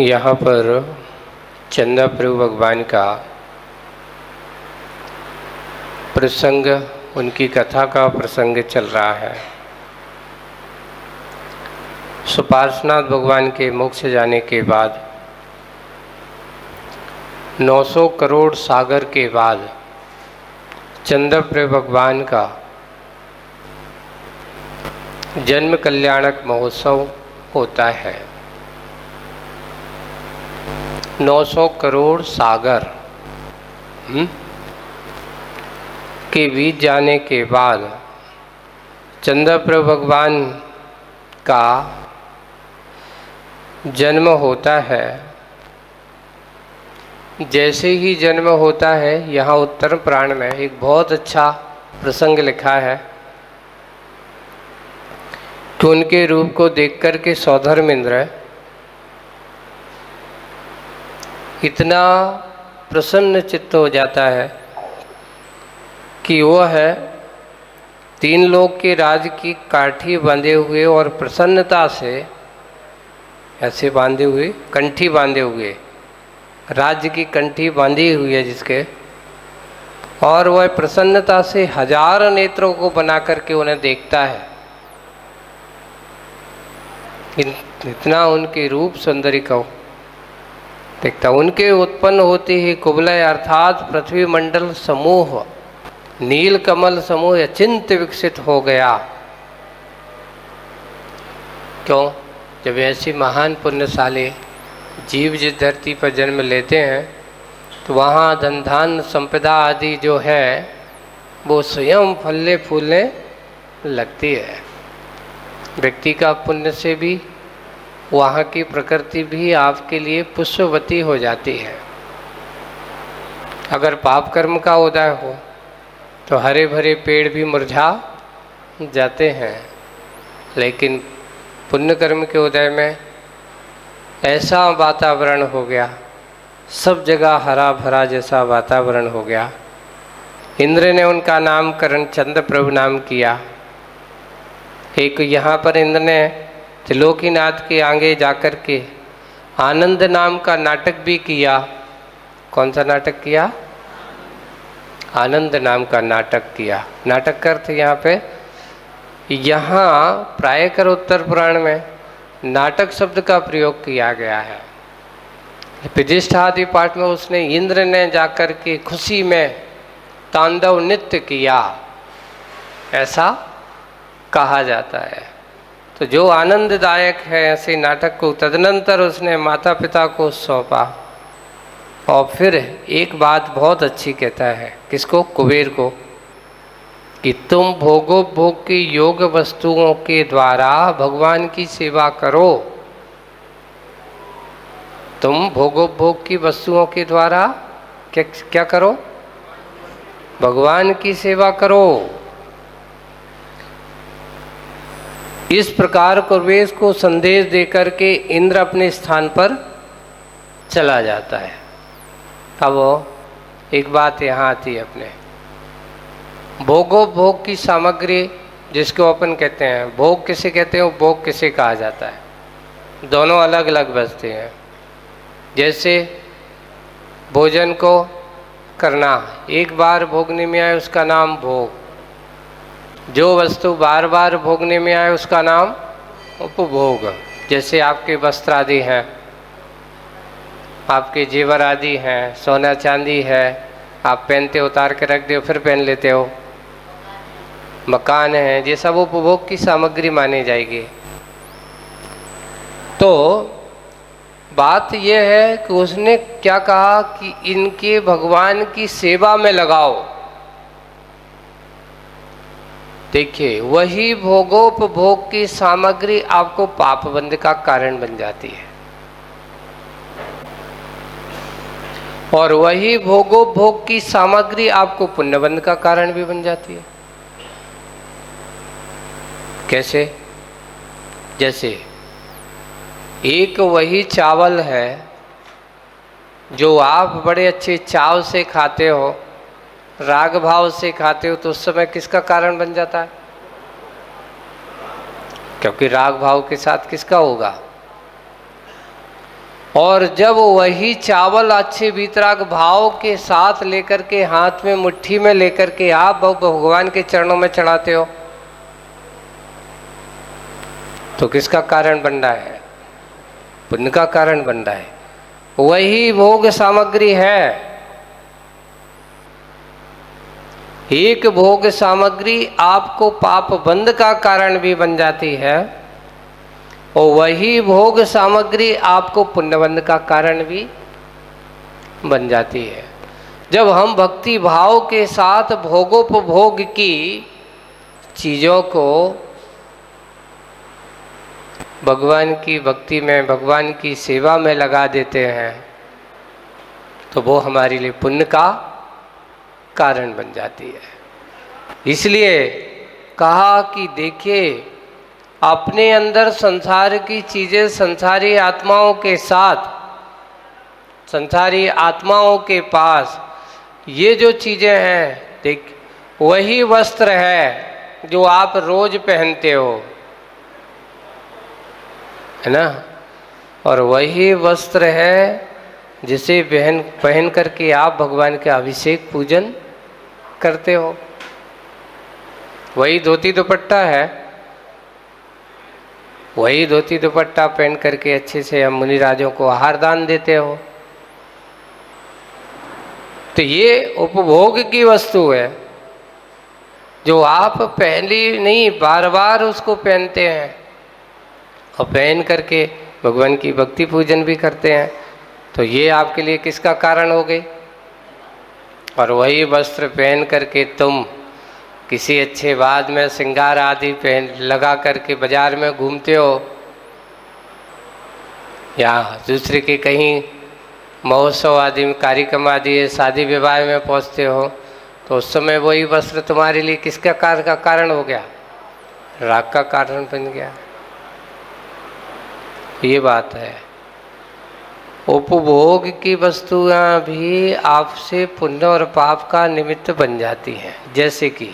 यहाँ पर चंदा प्रभु भगवान का प्रसंग, उनकी कथा का प्रसंग चल रहा है। सुपार्श्वनाथ भगवान के मोक्ष जाने के बाद 900 करोड़ सागर के बाद चंदा प्रभु भगवान का जन्म कल्याणक महोत्सव होता है। 900 करोड़ सागर के बीत जाने के बाद चंदा प्रभु भगवान का जन्म होता है। जैसे ही जन्म होता है, यहाँ उत्तर पुराण में एक बहुत अच्छा प्रसंग लिखा है कि उनके रूप को देख कर के सौधर्मेंद्र इतना प्रसन्न चित्त हो जाता है कि वह है 3 लोक के राज की काठी बांधे हुए और प्रसन्नता से ऐसे बांधे हुए, कंठी बांधे हुए, राज्य की कंठी बांधी हुई है जिसके, और वह प्रसन्नता से 1000 नेत्रों को बना करके उन्हें देखता है। इतना उनके रूप सौंदर्य को देखता। उनके उत्पन्न होते ही कुबलय अर्थात पृथ्वी मंडल समूह, नील कमल समूह अचिंत्य विकसित हो गया। क्यों? जब ऐसी महान पुण्यशाली जीव जिस धरती पर जन्म लेते हैं तो वहाँ धन धान संपदा आदि जो है वो स्वयं फलने फूलने लगती है। व्यक्ति का पुण्य से भी वहाँ की प्रकृति भी आपके लिए पुष्पवती हो जाती है। अगर पाप कर्म का उदय हो तो हरे भरे पेड़ भी मुरझा जाते हैं, लेकिन पुण्य कर्म के उदय में ऐसा वातावरण हो गया, सब जगह हरा भरा जैसा वातावरण हो गया। इंद्र ने उनका नामकरण चंद्र प्रभु नाम किया। एक यहाँ पर इंद्र ने त्रिलोकीनाथ के आगे जाकर के आनंद नाम का नाटक भी किया। कौन सा नाटक किया? आनंद नाम का नाटक किया। नाटक का अर्थ यहाँ पे, यहाँ प्रायकर उत्तर पुराण में नाटक शब्द का प्रयोग किया गया है। प्रतिष्ठा आदि पाठ में उसने इंद्र ने जाकर के खुशी में तांडव नृत्य किया, ऐसा कहा जाता है। तो जो आनंददायक है ऐसे नाटक को तदनंतर उसने माता पिता को सौंपा और फिर एक बात बहुत अच्छी कहता है। किसको? कुबेर को, कि तुम भोगोपभोग की योग वस्तुओं के द्वारा भगवान की सेवा करो। तुम भोगोपभोग की वस्तुओं के द्वारा क्या करो? भगवान की सेवा करो। इस प्रकार कुबेर को संदेश देकर के इंद्र अपने स्थान पर चला जाता है। अब एक बात यहाँ आती है, अपने भोगोपभोग की सामग्री जिसको अपन कहते हैं, भोग किसे कहते हैं, भोग किसे कहा जाता है, दोनों अलग अलग बसते हैं। जैसे भोजन को करना, एक बार भोगने में आए उसका नाम भोग, जो वस्तु बार बार भोगने में आए उसका नाम उपभोग। जैसे आपके वस्त्र आदि हैं, आपके जेवर आदि हैं, सोना चांदी है, आप पहनते उतार के रख दो फिर पहन लेते हो। मकान है, ये सब उपभोग की सामग्री मानी जाएगी। तो बात यह है कि उसने क्या कहा कि इनके भगवान की सेवा में लगाओ। देखिए, वही भोगोपभोग की सामग्री आपको पापबंध का कारण बन जाती है, और वही भोगोपभोग की सामग्री आपको पुण्यबंध का कारण भी बन जाती है। कैसे? जैसे एक वही चावल है जो आप बड़े अच्छे चाव से खाते हो, राग भाव से खाते हो, तो उस समय किसका कारण बन जाता है? क्योंकि राग भाव के साथ किसका होगा? और जब वही चावल अच्छे वितराग भाव के साथ लेकर के हाथ में मुट्ठी में लेकर के आप भगवान के चरणों में चढ़ाते हो, तो किसका कारण बन रहा है? पुण्य का कारण बन रहा है। वही भोग सामग्री है। एक भोग सामग्री आपको पाप बंध का कारण भी बन जाती है और वही भोग सामग्री आपको पुण्यबंध का कारण भी बन जाती है। जब हम भक्ति भाव के साथ भोगोपभोग की चीज़ों को भगवान की भक्ति में, भगवान की सेवा में लगा देते हैं, तो वो हमारे लिए पुण्य का कारण बन जाती है। इसलिए कहा कि देखिए, अपने अंदर संसार की चीज़ें संसारी आत्माओं के साथ, संसारी आत्माओं के पास ये जो चीज़ें हैं, देख वही वस्त्र है जो आप रोज पहनते हो, है ना, और वही वस्त्र है जिसे पहन करके आप भगवान के अभिषेक पूजन करते हो। वही धोती दुपट्टा है, वही धोती दुपट्टा पहन करके अच्छे से हम मुनिराजों को आहार दान देते हो। तो ये उपभोग की वस्तु है जो आप पहली नहीं बार बार उसको पहनते हैं और पहन करके भगवान की भक्ति पूजन भी करते हैं। तो ये आपके लिए किसका कारण हो गई? और वही वस्त्र पहन करके तुम किसी अच्छे बाद में श्रृंगार आदि पहन लगा करके बाजार में घूमते हो या दूसरे के कहीं महोत्सव आदि में, कार्यक्रम आदि, शादी विवाह में पहुंचते हो, तो उस समय वही वस्त्र तुम्हारे लिए किसका कारण हो गया? राग का कारण बन गया। ये बात है। उपभोग की वस्तुएं भी आपसे पुण्य और पाप का निमित्त बन जाती हैं। जैसे कि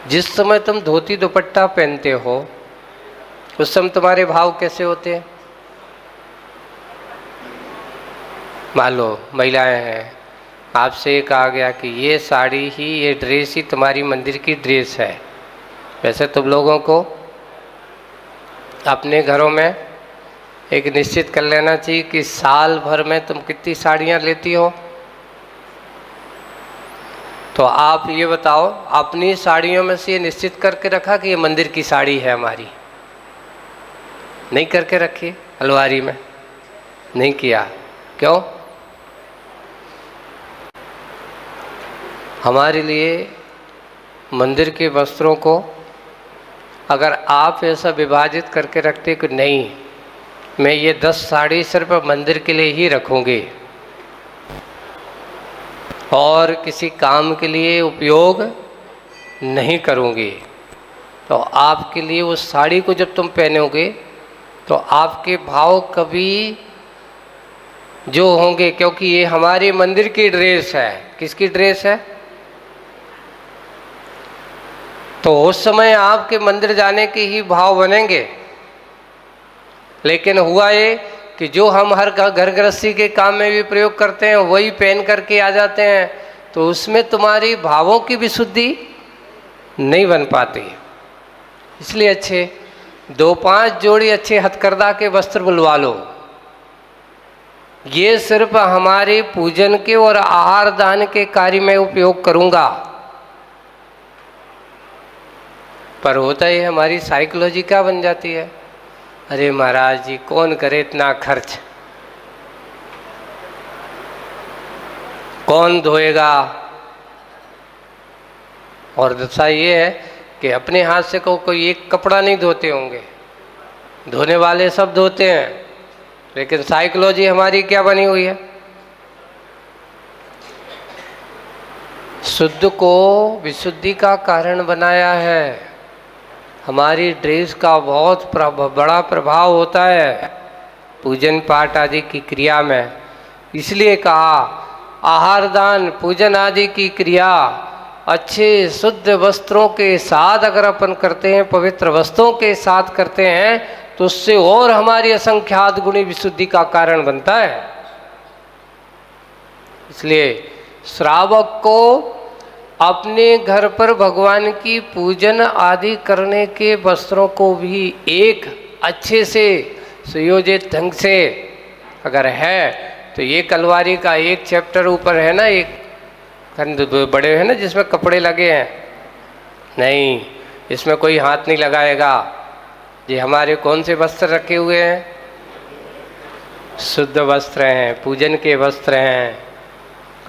जिस समय तुम धोती दुपट्टा पहनते हो उस समय तुम्हारे भाव कैसे होते हैं? मान लो महिलाएं हैं, आपसे कहा गया कि ये साड़ी ही, ये ड्रेस ही तुम्हारी मंदिर की ड्रेस है। वैसे तुम लोगों को अपने घरों में एक निश्चित कर लेना चाहिए कि साल भर में तुम कितनी साड़ियाँ लेती हो। तो आप ये बताओ, अपनी साड़ियों में से ये निश्चित करके रखा कि ये मंदिर की साड़ी है हमारी? नहीं करके रखी अलमारी में? नहीं किया। क्यों? हमारे लिए मंदिर के वस्त्रों को अगर आप ऐसा विभाजित करके रखते कि नहीं, मैं ये 10 साड़ी सिर्फ मंदिर के लिए ही रखूँगी और किसी काम के लिए उपयोग नहीं करूँगी, तो आपके लिए उस साड़ी को जब तुम पहनोगे तो आपके भाव कभी जो होंगे, क्योंकि ये हमारे मंदिर की ड्रेस है। किसकी ड्रेस है? तो उस समय आपके मंदिर जाने के ही भाव बनेंगे। लेकिन हुआ ये कि जो हम हर घर गृहस्थी के काम में भी प्रयोग करते हैं वही पहन करके आ जाते हैं, तो उसमें तुम्हारी भावों की विशुद्धि नहीं बन पाती। इसलिए अच्छे 2-5 जोड़ी अच्छे हथकरघा के वस्त्र बुलवा लो। ये सिर्फ हमारे पूजन के और आहार दान के कार्य में उपयोग करूँगा। पर होता है हमारी साइकोलॉजी क्या बन जाती है? अरे महाराज जी, कौन करे इतना खर्च, कौन धोएगा? और दशा ये है कि अपने हाथ से कोई एक कपड़ा नहीं धोते होंगे, धोने वाले सब धोते हैं। लेकिन साइकोलॉजी हमारी क्या बनी हुई है? शुद्ध को विशुद्धि का कारण बनाया है। हमारी ड्रेस का बहुत बड़ा प्रभाव होता है पूजन पाठ आदि की क्रिया में। इसलिए कहा आहार दान पूजन आदि की क्रिया अच्छे शुद्ध वस्त्रों के साथ अगर अपन करते हैं, पवित्र वस्त्रों के साथ करते हैं, तो उससे और हमारी असंख्यात गुणी विशुद्धि का कारण बनता है। इसलिए श्रावक को अपने घर पर भगवान की पूजन आदि करने के वस्त्रों को भी एक अच्छे से सुयोजित ढंग से अगर है तो ये कलवारी का एक चैप्टर ऊपर है ना, एक खंड बड़े हैं ना जिसमें कपड़े लगे हैं, नहीं इसमें कोई हाथ नहीं लगाएगा। ये हमारे कौन से वस्त्र रखे हुए हैं? शुद्ध वस्त्र हैं, पूजन के वस्त्र हैं,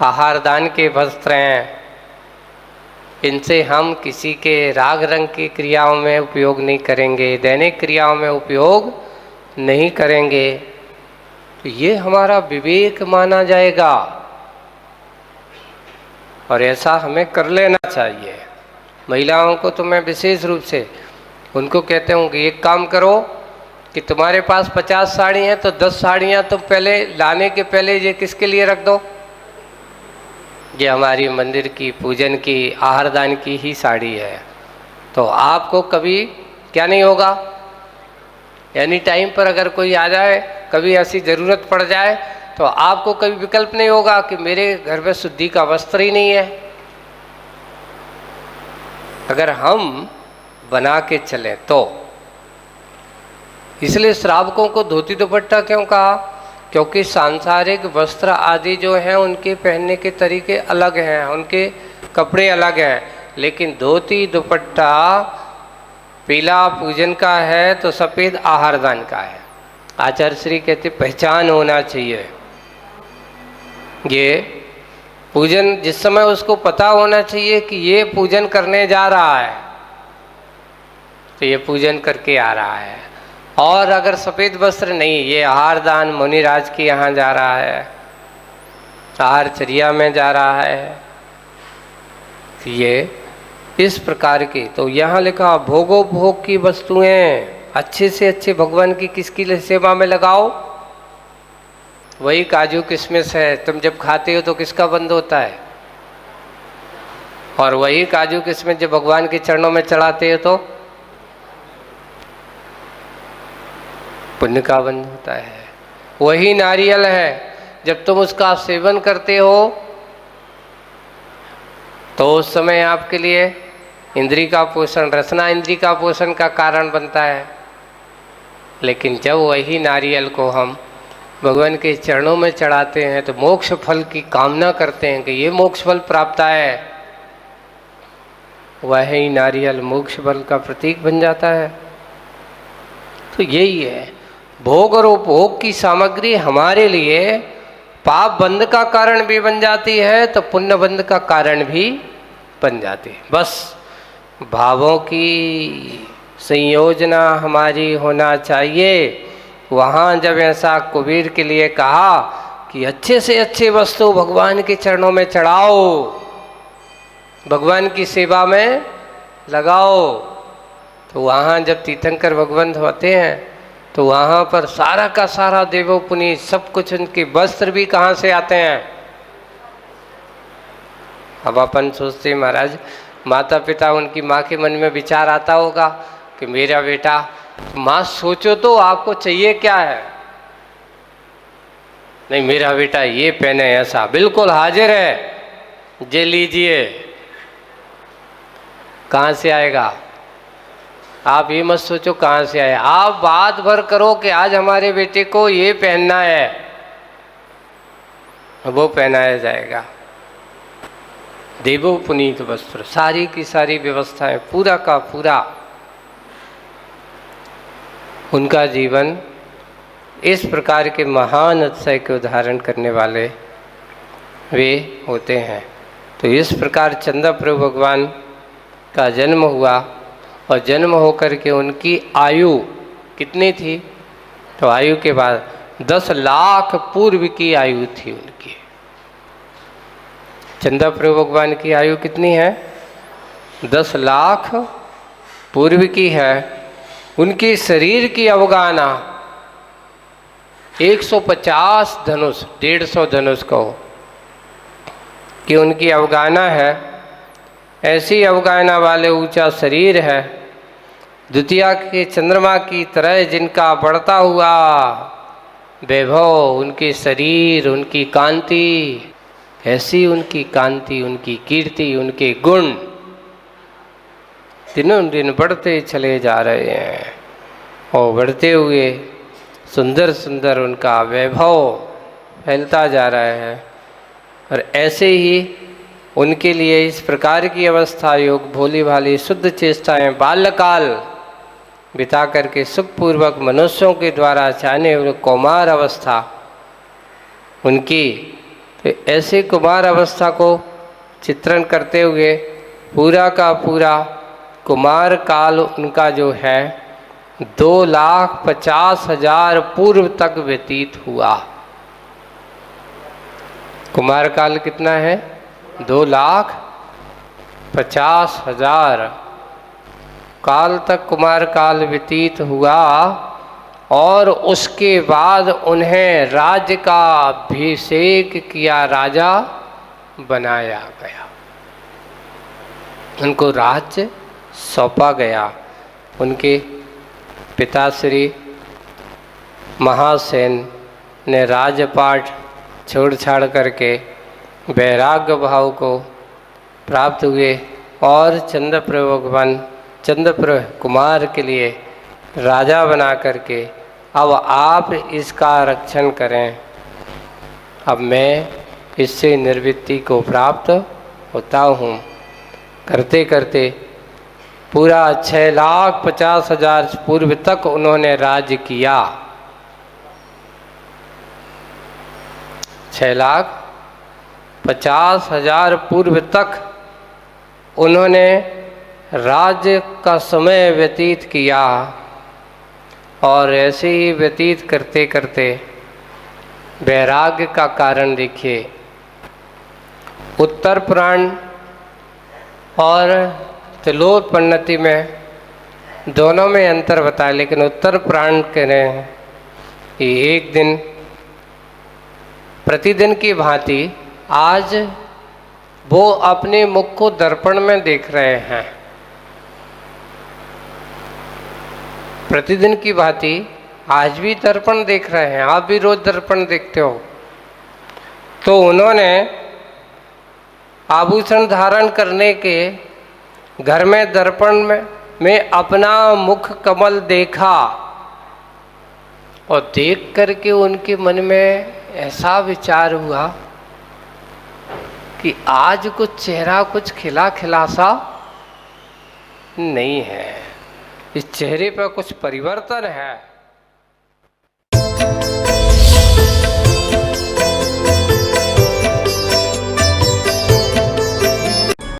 आहार दान के वस्त्र हैं। इनसे हम किसी के राग रंग की क्रियाओं में उपयोग नहीं करेंगे, दैनिक क्रियाओं में उपयोग नहीं करेंगे। तो ये हमारा विवेक माना जाएगा और ऐसा हमें कर लेना चाहिए। महिलाओं को तो मैं विशेष रूप से उनको कहते हूँ कि एक काम करो कि तुम्हारे पास 50 साड़ी हैं तो 10 साड़ियाँ तुम पहले लाने के पहले ये किसके लिए रख दो? ये हमारी मंदिर की, पूजन की, आहार दान की ही साड़ी है। तो आपको कभी क्या नहीं होगा, एनी टाइम पर अगर कोई आ जाए, कभी ऐसी ज़रूरत पड़ जाए तो आपको कभी विकल्प नहीं होगा कि मेरे घर में शुद्धि का वस्त्र ही नहीं है। अगर हम बना के चलें तो। इसलिए श्रावकों को धोती दुपट्टा क्यों कहा? क्योंकि सांसारिक वस्त्र आदि जो हैं उनके पहनने के तरीके अलग हैं, उनके कपड़े अलग हैं, लेकिन धोती दुपट्टा पीला पूजन का है तो सफ़ेद आहार दान का है। आचार्य श्री कहते पहचान होना चाहिए। ये पूजन जिस समय उसको पता होना चाहिए कि ये पूजन करने जा रहा है तो ये पूजन करके आ रहा है। और अगर सफ़ेद वस्त्र नहीं, ये आहार दान मुनिराज के यहाँ जा रहा है, आहारचर्या में जा रहा है, तो ये इस प्रकार की। तो यहाँ लिखा भोगोपभोग की वस्तुएं अच्छे से अच्छे भगवान की किसकी सेवा में लगाओ। वही काजू किशमिश है, तुम जब खाते हो तो किसका बंद होता है? और वही काजू किशमिश जब भगवान के चरणों में चढ़ाते हो तो पुण्य का बंद होता है। वही नारियल है, जब तुम उसका सेवन करते हो तो उस समय आपके लिए इंद्रिय का पोषण, रसना इंद्रिय का पोषण का कारण बनता है। लेकिन जब वही नारियल को हम भगवान के चरणों में चढ़ाते हैं तो मोक्ष फल की कामना करते हैं कि ये मोक्ष फल प्राप्त है, वही नारियल मोक्ष फल का प्रतीक बन जाता है। तो यही है, भोग और उपभोग की सामग्री हमारे लिए पाप बंध का कारण भी बन जाती है तो पुण्य बंध का कारण भी बन जाती है। बस भावों की संयोजना हमारी होना चाहिए। वहाँ जब ऐसा कुबेर के लिए कहा कि अच्छे से अच्छे वस्तु भगवान के चरणों में चढ़ाओ, भगवान की सेवा में लगाओ, तो वहाँ जब तीर्थंकर भगवान होते हैं तो वहाँ पर सारा का सारा देवोपुनी सब कुछ, उनके वस्त्र भी कहाँ से आते हैं? अब अपन सोचते महाराज माता पिता, उनकी माँ के मन में विचार आता होगा कि मेरा बेटा, माँ सोचो तो आपको चाहिए क्या है? नहीं मेरा बेटा ये पहने, ऐसा बिल्कुल हाजिर है, ये लीजिए। कहाँ से आएगा? आप ये मत सोचो कहाँ से आए, आप बात भर करो कि आज हमारे बेटे को ये पहनना है, वो पहनाया जाएगा। देवो पुनीत वस्त्र, सारी की सारी व्यवस्थाएं, पूरा का पूरा उनका जीवन इस प्रकार के महान अतिशय के उदाहरण करने वाले वे होते हैं। तो इस प्रकार चंदा प्रभु भगवान का जन्म हुआ और जन्म होकर के उनकी आयु कितनी थी? तो आयु के बाद 10 लाख पूर्व की आयु थी उनकी। चंदा प्रभु भगवान की आयु कितनी है? 10 लाख पूर्व की है। उनके शरीर की अवगाहना 150 धनुष, 150 धनुष कहो कि उनकी अवगाहना है। ऐसी अवगाहना वाले ऊंचा शरीर है द्वितीया के चंद्रमा की तरह जिनका बढ़ता हुआ वैभव, उनके शरीर, उनकी कांति, ऐसी उनकी कांति, उनकी कीर्ति, उनके गुण दिनों दिन बढ़ते चले जा रहे हैं और बढ़ते हुए सुंदर सुंदर उनका वैभव फैलता जा रहा है। और ऐसे ही उनके लिए इस प्रकार की अवस्था योग भोली भाली शुद्ध चेष्टाएं बाल्यकाल बिता करके सुखपूर्वक मनुष्यों के द्वारा चाहने हुए कुमार अवस्था उनकी, तो ऐसे कुमार अवस्था को चित्रण करते हुए पूरा का पूरा कुमार काल उनका जो है 2,50,000 पूर्व तक व्यतीत हुआ। कुमार काल कितना है? 2,50,000 काल तक कुमार काल व्यतीत हुआ और उसके बाद उन्हें राज्य का अभिषेक किया, राजा बनाया गया, उनको राज्य सौंपा गया। उनके पिता श्री महासेन ने राजपाट छोड़ छाड़ करके वैराग्य भाव को प्राप्त हुए और चंद्रप्रभ कुमार के लिए राजा बना करके अब आप इसका रक्षण करें, अब मैं इससे निर्वृत्ति को प्राप्त होता हूँ। करते करते पूरा 6,50,000 पूर्व तक उन्होंने राज्य किया। 6,50,000 पूर्व तक उन्होंने राज्य का समय व्यतीत किया और ऐसे ही व्यतीत करते करते वैराग्य का कारण देखिए। उत्तर पुराण और त्रिलोकपन्नति में दोनों में अंतर बताया, लेकिन उत्तर पुराण कह रहे हैं कि एक दिन प्रतिदिन की भांति आज वो अपने मुख को दर्पण में देख रहे हैं। प्रतिदिन की भांति आज भी दर्पण देख रहे हैं, आप भी रोज दर्पण देखते हो। तो उन्होंने आभूषण धारण करने के घर में दर्पण में अपना मुख कमल देखा और देख करके उनके मन में ऐसा विचार हुआ कि आज कुछ चेहरा कुछ खिला खिला सा नहीं है, इस चेहरे पर कुछ परिवर्तन है।